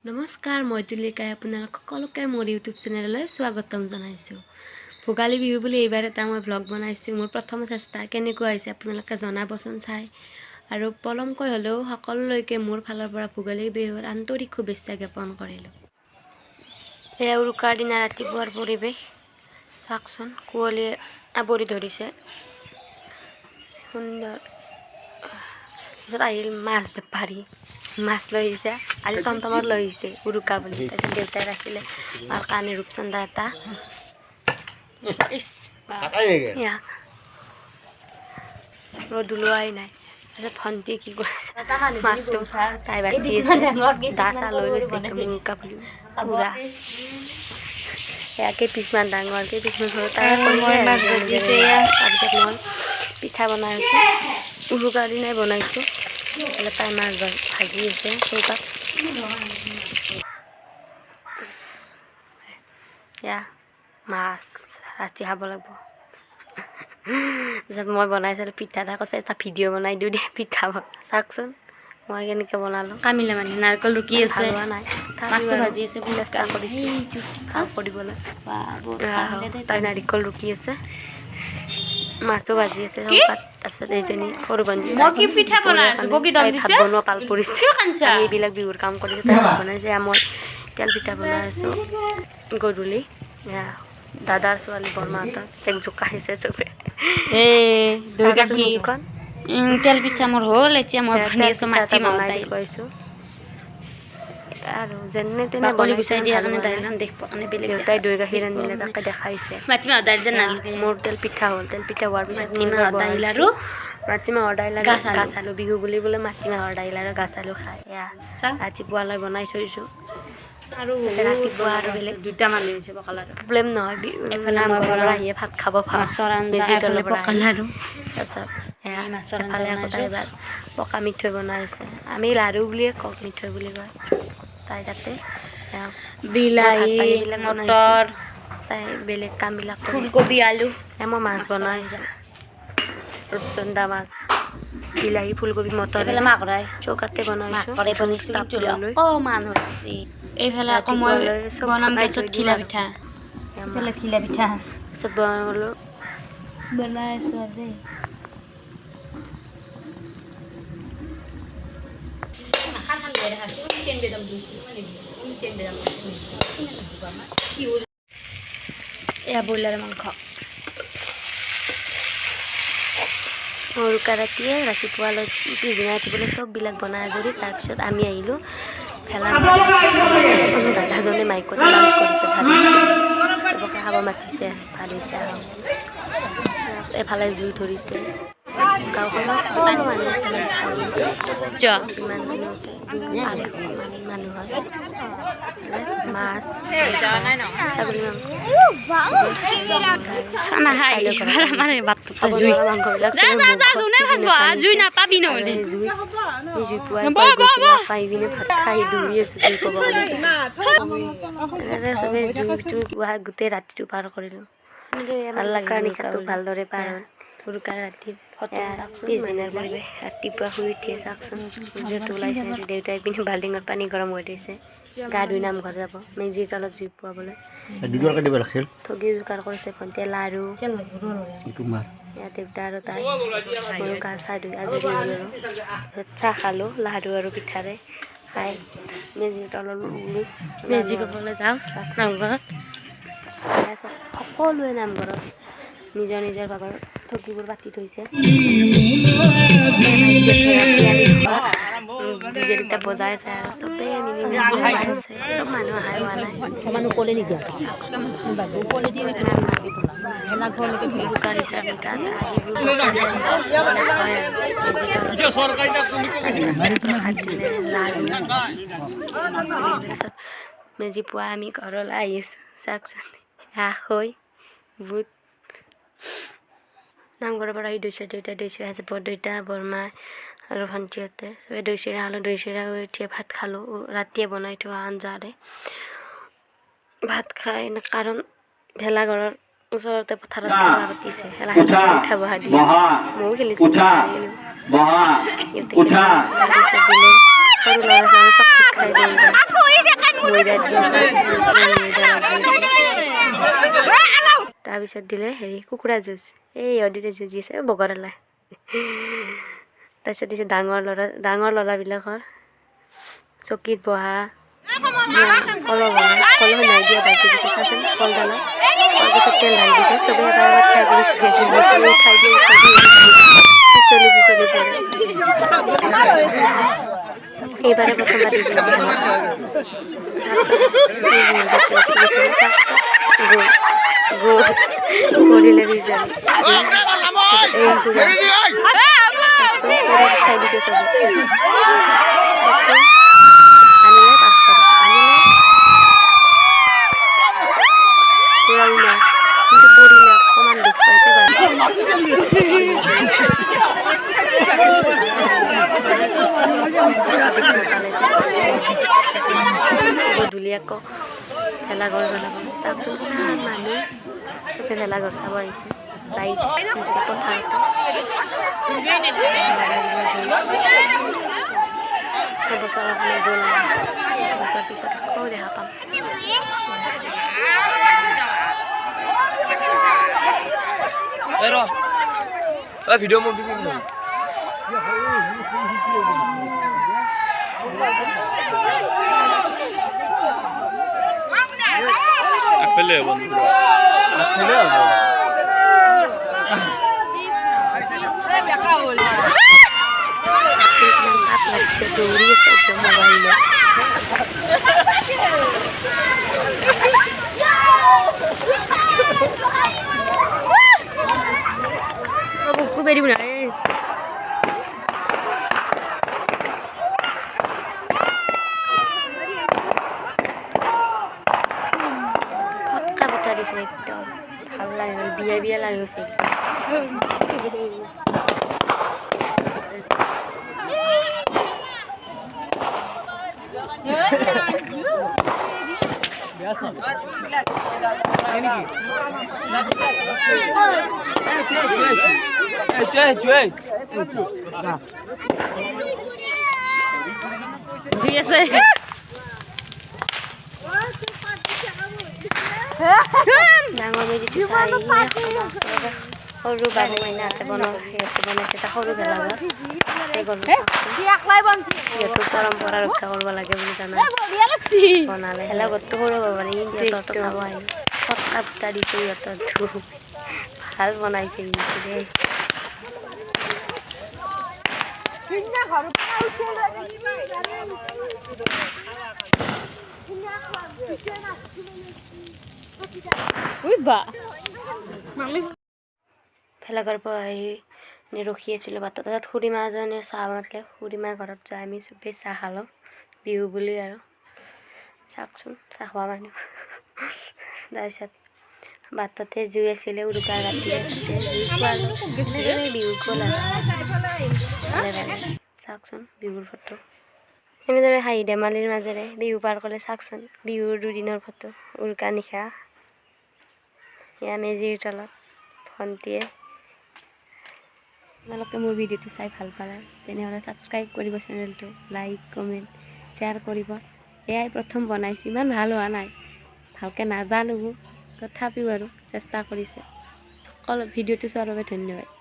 নমস্কাৰ, মই তুলিকাই আপোনালোক সকলোকে মোৰ ইউটিউব চেনেললৈ স্বাগতম জনাইছোঁ। ভোগালী বিহু বুলি এইবাৰ এটা মই ব্লগ বনাইছোঁ। মোৰ প্ৰথম চেষ্টা কেনেকুৱা হৈছে আপোনালোকে জনাবচোন চাই। আৰু পলমকৈ হ'লেও সকলোলৈকে মোৰ ফালৰ পৰা ভোগালী বিহুৰ আন্তৰিক শুভেচ্ছা জ্ঞাপন কৰিলোঁ। এয়া উৰুকাৰ দিনা ৰাতিপুৱাৰ পৰিৱেশ চাওকচোন, কুঁৱলীয়ে আৱৰি ধৰিছে, সুন্দৰ। তাৰপিছত আহিল মাছ বেপাৰী, মাছ লৈ আহিছে, আজি টমটমত লৈ আহিছে উৰুকা বুলি। তাৰপিছত দেউতাই ৰাখিলে মাৰ কাৰণে ৰূপচন্দা এটা। ৰ'দ ওলোৱাই নাই। তাৰপিছত ভণ্টিয়ে কি কৰিছে, মাছটো তাই বাচি আছে, দা চা লৈ লৈছে একদম উৰুকা বুলি পুৰা। ইয়াকে পিছমান ডাঙৰ কেইপিছমান সৰু তাই তাৰপিছত মই পিঠা বনাই আছোঁ, উৰুকাৰ দিনাই বনাইছোঁ। তাই মাছ ভাজি আছে চৌকাত। এয়া মাছ ৰাতি খাব লাগিব। তাৰপিছত মই বনাইছিলোঁ পিঠা, এটা কৈছে এটা ভিডিঅ' বনাই দিওঁ দে পিঠা বনা, চাওকচোন মই কেনেকৈ বনালোঁ। কামিলা মানে নাৰিকল ৰুকি আছে, ভাল হোৱা নাই, মাছো ভাজি আছে, চেষ্টা কৰিছোঁ ভাল কৰিবলৈ। তাই নাৰিকল ৰুকি আছে, মাছো ভাজি আছে চৌকাত। তাৰপিছত এইজনী সৰু ভণ্টি ভাত বনোৱা পাল পৰিছে। আমি এইবিলাক বিহুৰ কাম কৰিছোঁ, তাই ভাত বনাইছে। মই তেল পিঠা বনাই আছোঁ গধূলি। দাদাৰ ছোৱালী বৰমাহঁতৰ তেওঁক জোকাইছে চবে। তেল পিঠা মোৰ হ'ল, এতিয়া মই বনাই আছোঁ মাটি মাহ বনাই দেখুৱাইছোঁ আৰু যেনে তেনে গুচাই দিয়া কাৰণে দাইলখন দেখিব কাৰণে বেলেগ। দেউতাই দৈ গাখীৰ আনিলে তাকে দেখাইছে। মাটি মাহৰ দাইল যে নালাগে, মোৰ তেল পিঠা হ'ল। তেল পিঠা হোৱাৰ পিছত মাটিমাহৰ দাইল আৰু মাটিমাহৰ দাইল আৰু গাছ আলু। বিহু বুলি বোলে মাটিমাহৰ দাইল আৰু গাছ আলু খায়। এয়া ৰাতিপুৱালৈ বনাই থৈছোঁ। আৰু ৰাতিপুৱা আৰু বেলেগ দুটা মানুহ হৈছে পকাল আৰু প্ৰব্লেম নহয়, নামঘৰৰ পৰা আহিয়ে ভাত খাব মেজিৰ তলৰ পৰা আহি। তাৰপিছত এফালে আকৌ তাই এবাৰ পকা মিঠৈ বনাই আছে। আমি লাড়ু বুলিয়ে কওঁ, মিঠৈ বুলি কয় তাই। তাতে বিলাহী, মটৰ, তাই বেলেগ কামবিলাক ফুলকবি, আলু। মই মাছ বনাইছোঁ, ৰূপচন্দা মাছ, বিলাহী, ফুলকবি, মটৰ চৌকাতে বনাইছোঁ। অকণমান হৈছে এইফালে আকৌ মই বনাম গেছত ঘিলা পিঠা। ঘিলা পিঠা তাৰপিছত বনালোঁ বনাই আছোঁ আৰু দেই। এয়া ব্ৰইলাৰ মাংস। উৰুকা ৰাতিপুৱালৈ পিছদিনা ৰাতিপুৱালৈ চববিলাক বনাই আজৰি। তাৰপিছত আমি আহিলোঁ ভেলা। দাদাজনে মাইকত এনাউন্স কৰিছে ভাত হৈছে, চবকে খাব মাতিছে, ভাত হৈছে খাওঁ। এফালে জুই ধৰিছে, গাঁওখনৰ সকলো মানুহ একেলগে খাওঁ। কিমান মানুহ আছে, 200 মানুহ হয়। মাছ, ছাগলী মাংসবিলাক জুই পাই পিনে ভাত খাই দৌৰি আছোঁ জুই ক'ব কাৰণে। চবেই জুই গোটেই ৰাতিটো পাৰ কৰিলোঁ। ভাল লাগে নিশাটো ভালদৰে পাৰ হ'ল। উৰুকাৰ ৰাতি পিছদিনাৰ পৰিৱেশ। ৰাতিপুৱা শুই উঠিয়ে চাওকচোন সূৰ্যটো ওলাইছে। দেউতাই পিনে বাল্টিঙত পানী গৰম কৰি থৈছে, গা ধুই নামঘৰ যাব মেজিৰ তলত জুই পোৱাবলৈ। ঠগি যোগাৰ কৰিছে ভণ্টিয়ে, লাড়ু। ইয়াত দেউতা আৰু তাই, ময়ো গা চা ধুই আজৰি হ'লোঁ। চাহ খালোঁ লাড়ু আৰু পিঠাৰে খাই মেজিৰ তলত মেজি ক'বলৈ যাওঁ নামঘৰত। সকলোৱে নামঘৰত নিজৰ নিজৰ ভাগৰ ঠগিবোৰ পাতি থৈছে। ডিজে দুটা বজাই আছে আৰু চবেই মিলি মেজি বজাই আছে। চব মানুহ অহাই হোৱা নাই। উৰুকাৰ হিচাপ নিকাচ আদিবোৰ বজাই আহিছে। তাৰপিছত মেজি পুৱা আমি ঘৰলৈ আহি আছোঁ চাওকচোন। হৈ বুট নামঘৰৰ পৰা আহি দেউতাই দৈ চিৰা আছে, বৰদেউতা, বৰমা আৰু ভণ্টিহঁতে চবে দৈ চিৰা খালোঁ। দৈ চিৰা হৈ উঠিয়ে ভাত খালোঁ, ৰাতিয়ে বনাই থোৱা আঞ্জাৰে ভাত খাই। কাৰণ ভেলাঘৰৰ ওচৰতে পথাৰত খেলা পাতিছে, খেলা উঠা বহা দি আছে। ময়ো খেলিছোঁ, হাৰিলোঁ। তাৰপিছত দিলে সৰু ল'ৰা ছোৱালী চকলেট খাই ময়দা দি আছে তাৰপিছত দিলে হেৰি কুকুৰা যুঁজ এই অদিতে যুঁজি আছে বগৰালাই তাৰপিছত দিছে ডাঙৰ ল'ৰাবিলাকৰ চকীত বহা কলহ নাই দিয়া বাকি দিছে চাচোন কলডালত তাৰপিছত তেল ঢালি দিছে চবে এবাৰ খাই কৰিছে উঠাই দিয়ে পিছলি পৰে এইবাৰে প্ৰথম পাতিছে কৰিলে বিজালি খাই দিছে চবে আনিলে 5 টকা আনিলে পুৰা উইনাৰ কিন্তু পৰিলে অকণমান দুখ পাইছে বাৰু গধূলি আকৌ ভেলাঘৰ জ্বলাব চাওকচোন কিমান মানুহ চবে ভেলাঘৰ চাব আহিছে লাইট দিছে পথাৰতে এবছৰৰ কাৰণে গ'ল এবছৰ পিছত আকৌ দেখা পাম ভিডিঅ' মোক দিবি আগফালে বন্ধু আগফালে হ'ব দৌৰি আছে একদম মোবাইলত বেৰি বনাই ফটকা ফটা দিছে একদম ভাল লাগে বিয়া লাগি গৈছে ঠিক আছে ডাঙৰ মেজিটো চাই সৰু বাবু মাইনা হাতে সিহঁতে বনাইছে এটা সৰু ভেলাঘৰ সিহঁতৰ পৰম্পৰা ৰক্ষা কৰিব লাগে বুলি জানা বনালে ভেলাঘৰটো সৰু হ'ব পাৰে সিহঁতৰটো চাব আহিল ফটকা ফুটা দিছে সিহঁতৰটো ভাল বনাইছে কিন্তু দেই ভেলাঘৰ পৰা আহি ৰখি আছিলোঁ বাটত তাত খুৰীমা এজনীয়ে চাহ মাতিলে খুৰীমাৰ ঘৰত যাই আমি চবেই চাহ খালোঁ বিহু বুলি আৰু চাওকচোন চাহ খোৱা মানুহ তাৰপিছত বাটতে জুই আছিলে উৰুকাৰ ৰাতিৰে জুই খোৱালোঁ বিহু গ'ল আৰু চাওকচোন বিহুৰ ফটো এনেদৰে হাঁহি ধেমালিৰ মাজেৰে বিহু পাৰ কৰিলে চাওকচোন বিহুৰ দুদিনৰ ফটো উৰুকাৰ নিশা এয়া মেজিৰ তলত ভণ্টিয়ে আপোনালোকে মোৰ ভিডিঅ'টো চাই ভাল পালে তেনেহ'লে ছাবস্ক্ৰাইব কৰিব চেনেলটো লাইক কমেণ্ট শ্বেয়াৰ কৰিব এয়াই প্ৰথম বনাইছোঁ ইমান ভাল হোৱা নাই ভালকৈ নাজানো তথাপিও আৰু চেষ্টা কৰিছোঁ সকলো ভিডিঅ'টো চোৱাৰ বাবে ধন্যবাদ